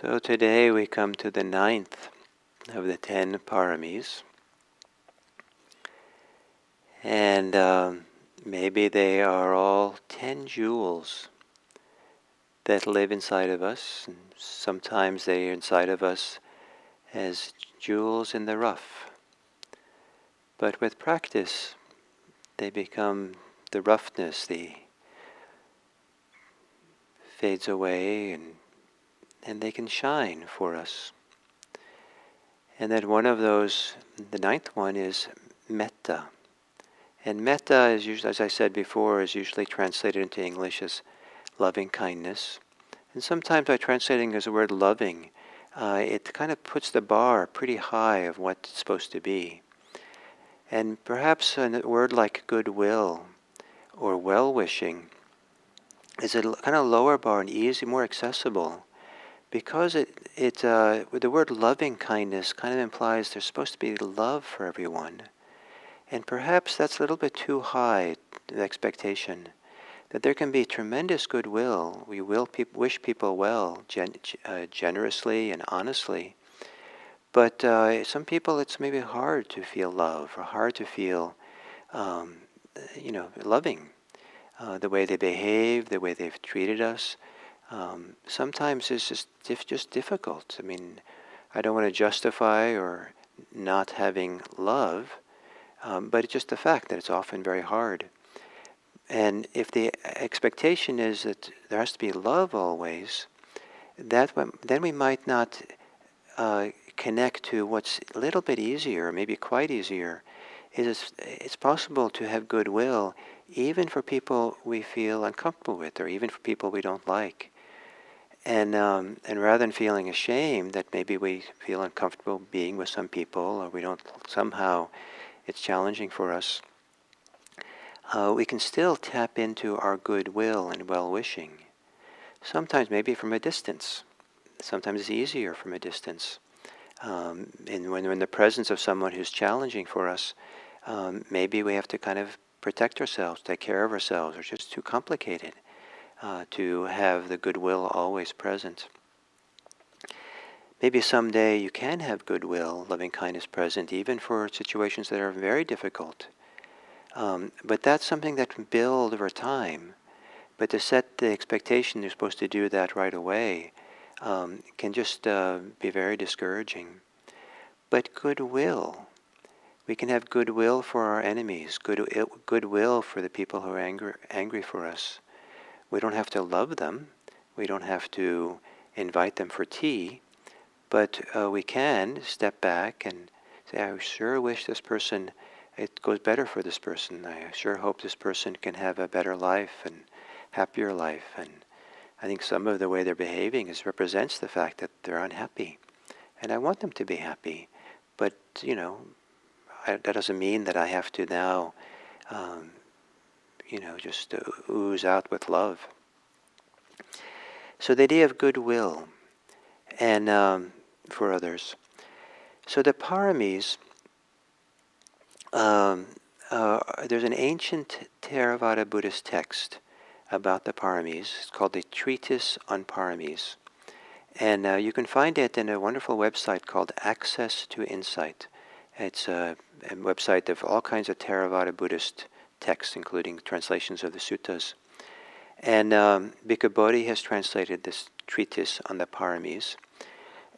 So today we come to the 9th of the 10 Paramis. And maybe they are all 10 jewels that live inside of us. And sometimes they are inside of us as jewels in the rough. But with practice, they become the roughness, fades away, and they can shine for us. And then one of those, the 9th one, is Metta. And Metta is usually, as I said before, is usually translated into English as loving kindness. And sometimes by translating as the word loving, it kind of puts the bar pretty high of what it's supposed to be. And perhaps a word like goodwill or well-wishing is a kind of lower bar and easy, more accessible, because with the word loving kindness kind of implies there's supposed to be love for everyone. And perhaps that's a little bit too high, the expectation, that there can be tremendous goodwill. We will wish people well, generously and honestly. But some people, it's maybe hard to feel love, or hard to feel, loving. The way they behave, the way they've treated us. Sometimes it's just difficult. I mean, I don't want to justify or not having love, but it's just the fact that it's often very hard. And if the expectation is that there has to be love always, then we might not connect to what's a little bit easier, maybe quite easier. It's possible to have goodwill even for people we feel uncomfortable with, or even for people we don't like. And rather than feeling ashamed that maybe we feel uncomfortable being with some people, or we don't somehow, it's challenging for us, we can still tap into our goodwill and well-wishing. Sometimes maybe from a distance. Sometimes it's easier from a distance. And when we're in the presence of someone who's challenging for us, maybe we have to kind of protect ourselves, take care of ourselves, or it's just too complicated to have the goodwill always present. Maybe someday you can have goodwill, loving kindness present, even for situations that are very difficult. But that's something that can build over time. But to set the expectation you're supposed to do that right away can just be very discouraging. But goodwill, we can have goodwill for our enemies, goodwill for the people who are angry for us. We don't have to love them. We don't have to invite them for tea. But we can step back and say, I sure wish this person, it goes better for this person. I sure hope this person can have a better life and happier life. And I think some of the way they're behaving represents the fact that they're unhappy. And I want them to be happy. But, that doesn't mean that I have to now, just ooze out with love. So the idea of goodwill and for others. So the Paramis, there's an ancient Theravada Buddhist text about the Paramis. It's called the Treatise on Paramis. And you can find it in a wonderful website called Access to Insight. It's a website of all kinds of Theravada Buddhist texts, including translations of the suttas. And Bhikkhu Bodhi has translated this treatise on the Paramis.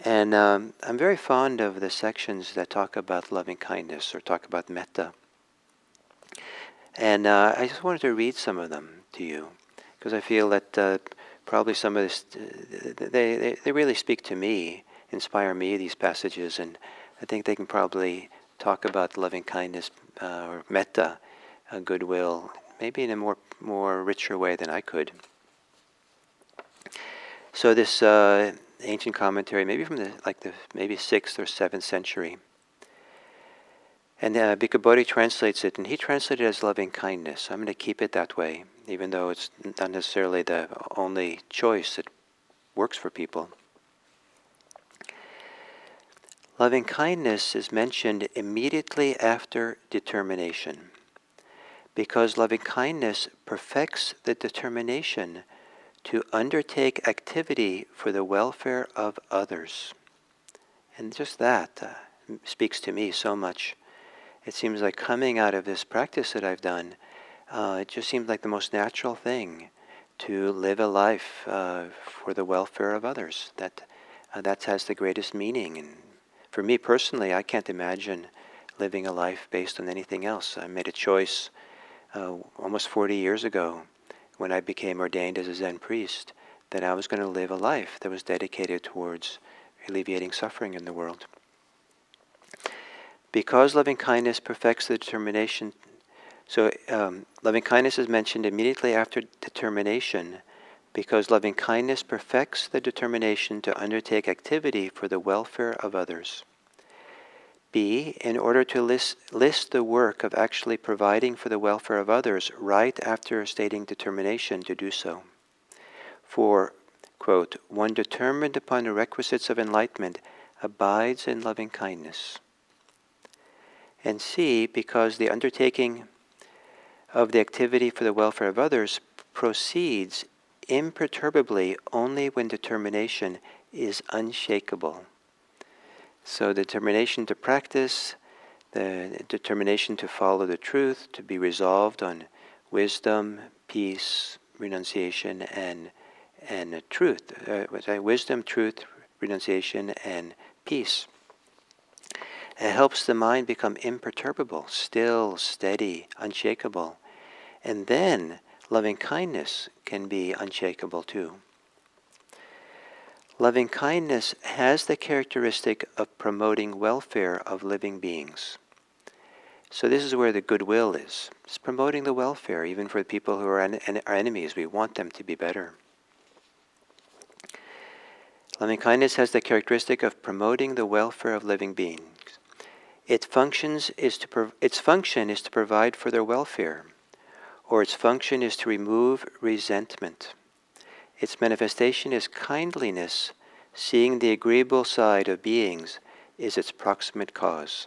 And I'm very fond of the sections that talk about loving kindness or talk about metta. And I just wanted to read some of them to you, because I feel that probably some of this, they really speak to me, inspire me, these passages, and I think they can probably talk about loving kindness or metta, goodwill, maybe in a more richer way than I could. So this ancient commentary, maybe from the maybe 6th or 7th century, and Bhikkhu Bodhi translates it, and he translated it as loving kindness. So I'm going to keep it that way, even though it's not necessarily the only choice that works for people. Loving kindness is mentioned immediately after determination, because loving kindness perfects the determination to undertake activity for the welfare of others. And just that speaks to me so much. It seems like coming out of this practice that I've done, it just seems like the most natural thing to live a life for the welfare of others. That has the greatest meaning. And for me personally, I can't imagine living a life based on anything else. I made a choice almost 40 years ago when I became ordained as a Zen priest that I was going to live a life that was dedicated towards alleviating suffering in the world. Because loving kindness perfects the determination, so loving kindness is mentioned immediately after determination, because loving kindness perfects the determination to undertake activity for the welfare of others. B, in order to list the work of actually providing for the welfare of others right after stating determination to do so. For, quote, one determined upon the requisites of enlightenment abides in loving kindness. And C, because the undertaking of the activity for the welfare of others proceeds imperturbably only when determination is unshakable. So the determination to practice, the determination to follow the truth, to be resolved on wisdom, peace, renunciation, and truth. Wisdom, truth, renunciation, and peace. It helps the mind become imperturbable, still, steady, unshakable. And then loving kindness can be unshakable too. Loving kindness has the characteristic of promoting welfare of living beings. So this is where the goodwill is. It's promoting the welfare, even for the people who are our enemies. We want them to be better. Loving kindness has the characteristic of promoting the welfare of living beings. Its function is to provide for their welfare, or its function is to remove resentment. Its manifestation is kindliness. Seeing the agreeable side of beings is its proximate cause.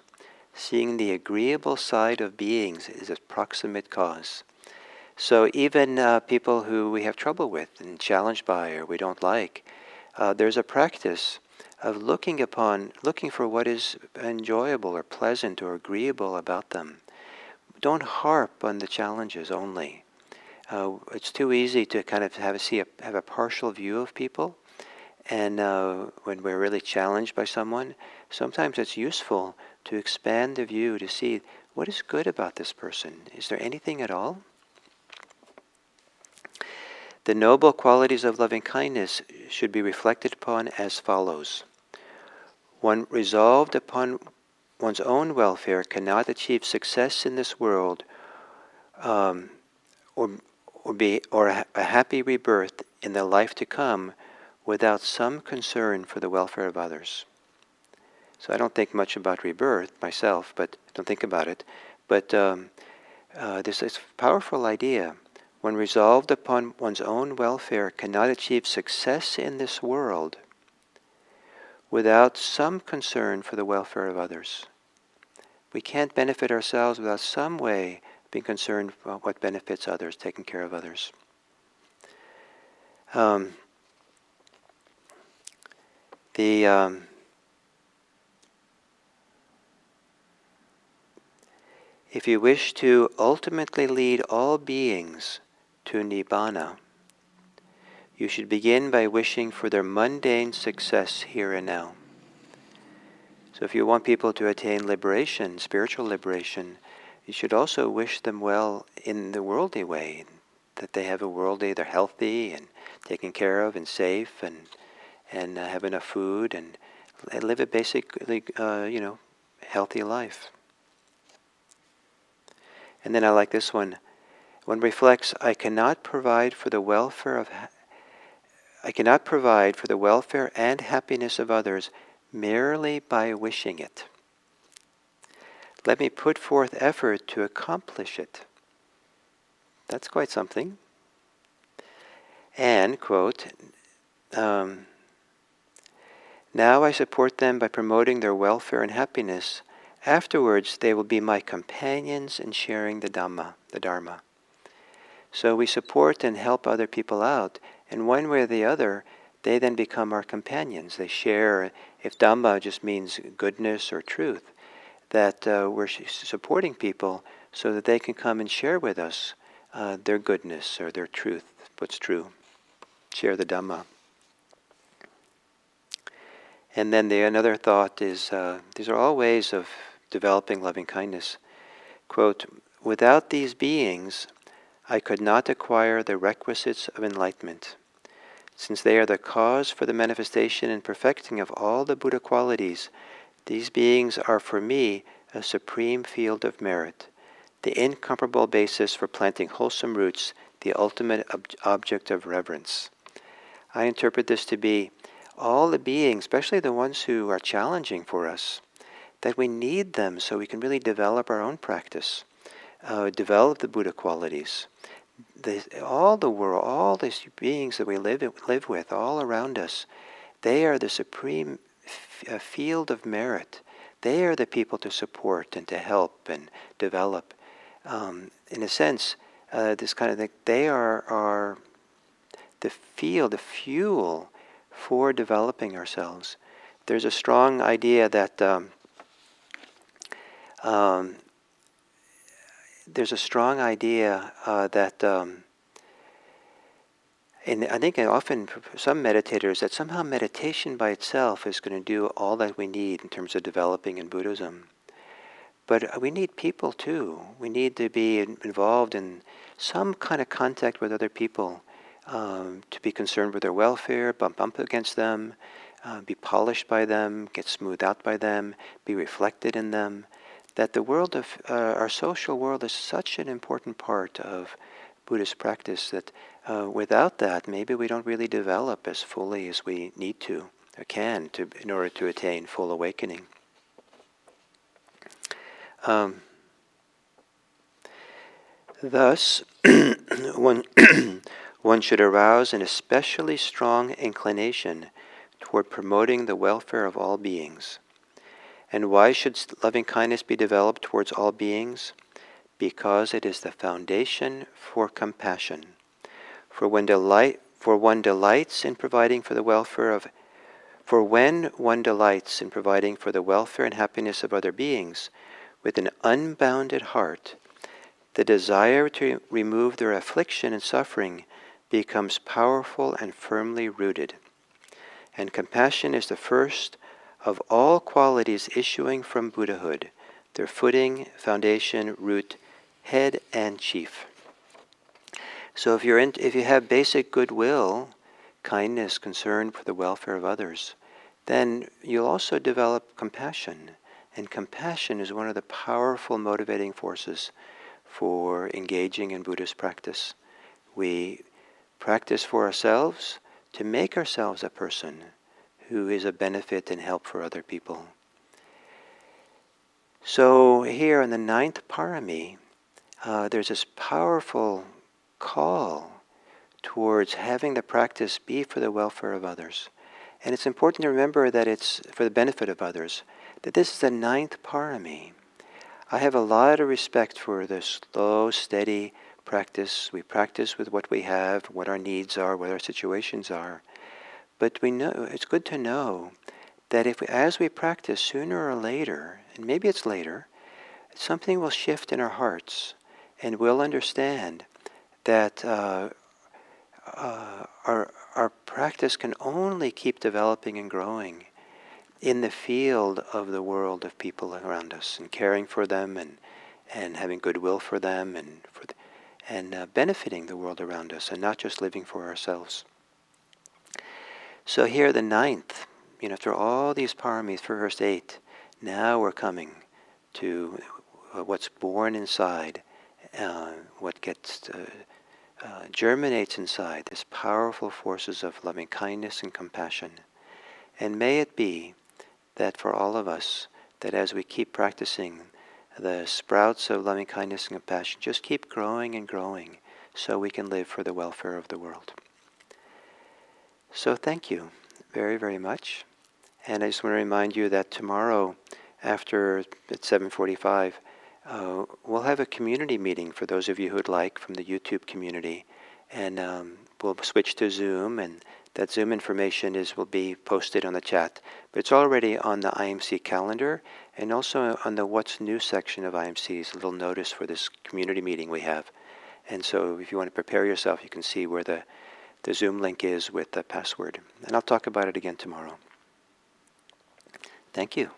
Seeing the agreeable side of beings is its proximate cause. So even people who we have trouble with and challenged by or we don't like, there's a practice of looking for what is enjoyable or pleasant or agreeable about them. Don't harp on the challenges only. It's too easy to kind of have a partial view of people, and when we're really challenged by someone, sometimes it's useful to expand the view to see what is good about this person. Is there anything at all? The noble qualities of loving kindness should be reflected upon as follows. One resolved upon one's own welfare cannot achieve success in this world, or a happy rebirth in the life to come without some concern for the welfare of others. So I don't think much about rebirth myself, but don't think about it. But this is a powerful idea. When resolved upon one's own welfare cannot achieve success in this world without some concern for the welfare of others. We can't benefit ourselves without some way being concerned about what benefits others, taking care of others. If you wish to ultimately lead all beings to Nibbana, you should begin by wishing for their mundane success here and now. So if you want people to attain liberation, spiritual liberation, you should also wish them well in the worldly way, that they have a worldly, they're healthy and taken care of and safe and have enough food and live a basically, healthy life. And then I like this one. One reflects, I cannot provide for the welfare and happiness of others merely by wishing it. Let me put forth effort to accomplish it. That's quite something. And, quote, now I support them by promoting their welfare and happiness. Afterwards, they will be my companions in sharing the Dharma. So we support and help other people out, And one way or the other, they then become our companions. They share, if Dhamma just means goodness or truth, that we're supporting people so that they can come and share with us their goodness or their truth, what's true. Share the Dhamma. And then another thought is, these are all ways of developing loving kindness. Quote, "Without these beings, I could not acquire the requisites of enlightenment. Since they are the cause for the manifestation and perfecting of all the Buddha qualities, these beings are for me a supreme field of merit, the incomparable basis for planting wholesome roots, the ultimate object of reverence." I interpret this to be all the beings, especially the ones who are challenging for us, that we need them so we can really develop our own practice, develop the Buddha qualities. All the world, all these beings that we live with, all around us, they are the supreme field of merit. They are the people to support and to help and develop. In a sense, this kind of thing, they are the field, the fuel for developing ourselves. There's a strong idea that and I think often for some meditators, that somehow meditation by itself is going to do all that we need in terms of developing in Buddhism. But we need people too. We need to be involved in some kind of contact with other people, to be concerned with their welfare, bump up against them, be polished by them, get smoothed out by them, be reflected in them. That the world of our social world is such an important part of Buddhist practice that without that, maybe we don't really develop as fully as we need to or can in order to attain full awakening. Thus, one should arouse an especially strong inclination toward promoting the welfare of all beings. And why should loving kindness be developed towards all beings? Because it is the foundation for compassion. For when one delights in providing for the welfare and happiness of other beings with an unbounded heart, the desire to remove their affliction and suffering becomes powerful and firmly rooted. And compassion is the first of all qualities issuing from Buddhahood, their footing, foundation, root, head, and chief. So if you have basic goodwill, kindness, concern for the welfare of others, then you'll also develop compassion. And compassion is one of the powerful motivating forces for engaging in Buddhist practice. We practice for ourselves to make ourselves a person who is a benefit and help for other people. So here in the 9th Parami, there's this powerful call towards having the practice be for the welfare of others. And it's important to remember that it's for the benefit of others, that this is the 9th Parami. I have a lot of respect for the slow, steady practice. We practice with what we have, what our needs are, what our situations are. But we know it's good to know that as we practice, sooner or later, and maybe it's later, something will shift in our hearts, and we'll understand that our practice can only keep developing and growing in the field of the world of people around us, and caring for them, and having goodwill for them, and benefiting the world around us, and not just living for ourselves. So here, the 9th, after all these paramis, first 8, now we're coming to what's born inside, what gets germinates inside, these powerful forces of loving kindness and compassion. And may it be that for all of us, that as we keep practicing, the sprouts of loving kindness and compassion just keep growing and growing, so we can live for the welfare of the world. So thank you very, very much. And I just want to remind you that tomorrow, at 7:45, we'll have a community meeting for those of you who'd like, from the YouTube community. And we'll switch to Zoom, and that Zoom information will be posted on the chat. But it's already on the IMC calendar, and also on the What's New section of IMC's little notice for this community meeting we have. And so if you want to prepare yourself, you can see where the Zoom link is with the password. And I'll talk about it again tomorrow. Thank you.